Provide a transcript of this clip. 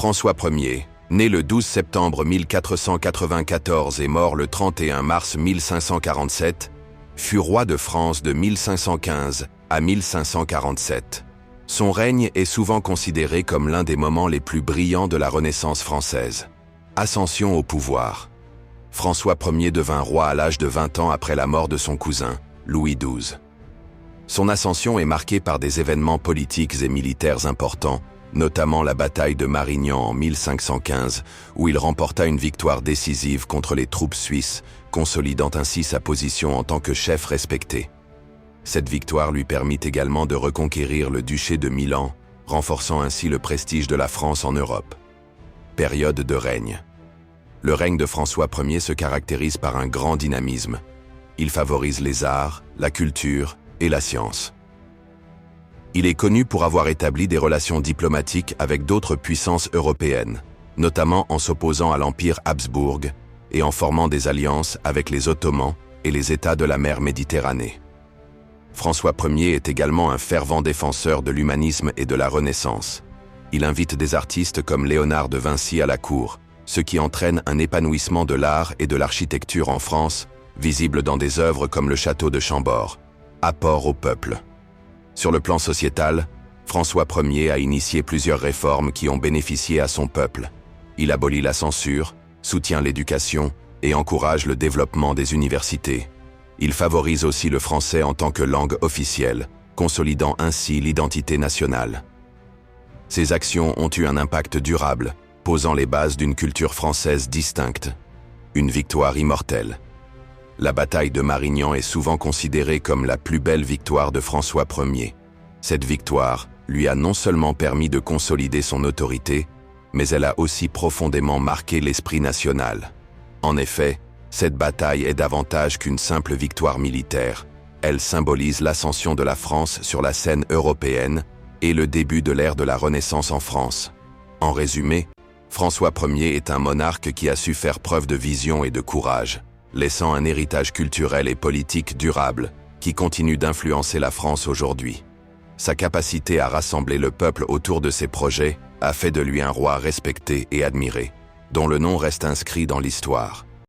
François Ier, né le 12 septembre 1494 et mort le 31 mars 1547, fut roi de France de 1515 à 1547. Son règne est souvent considéré comme l'un des moments les plus brillants de la Renaissance française. Ascension au pouvoir. François Ier devint roi à l'âge de 20 ans après la mort de son cousin, Louis XII. Son ascension est marquée par des événements politiques et militaires importants, notamment la bataille de Marignan en 1515, où il remporta une victoire décisive contre les troupes suisses, consolidant ainsi sa position en tant que chef respecté. Cette victoire lui permit également de reconquérir le duché de Milan, renforçant ainsi le prestige de la France en Europe. Période de règne. Le règne de François Ier se caractérise par un grand dynamisme. Il favorise les arts, la culture et la science. Il est connu pour avoir établi des relations diplomatiques avec d'autres puissances européennes, notamment en s'opposant à l'Empire Habsbourg et en formant des alliances avec les Ottomans et les États de la mer Méditerranée. François Ier est également un fervent défenseur de l'humanisme et de la Renaissance. Il invite des artistes comme Léonard de Vinci à la cour, ce qui entraîne un épanouissement de l'art et de l'architecture en France, visible dans des œuvres comme le château de Chambord. Apport au peuple. Sur le plan sociétal, François Ier a initié plusieurs réformes qui ont bénéficié à son peuple. Il abolit la censure, soutient l'éducation et encourage le développement des universités. Il favorise aussi le français en tant que langue officielle, consolidant ainsi l'identité nationale. Ces actions ont eu un impact durable, posant les bases d'une culture française distincte. Une victoire immortelle. La bataille de Marignan est souvent considérée comme la plus belle victoire de François Ier. Cette victoire lui a non seulement permis de consolider son autorité, mais elle a aussi profondément marqué l'esprit national. En effet, cette bataille est davantage qu'une simple victoire militaire. Elle symbolise l'ascension de la France sur la scène européenne et le début de l'ère de la Renaissance en France. En résumé, François Ier est un monarque qui a su faire preuve de vision et de courage, laissant un héritage culturel et politique durable qui continue d'influencer la France aujourd'hui. Sa capacité à rassembler le peuple autour de ses projets a fait de lui un roi respecté et admiré, dont le nom reste inscrit dans l'histoire.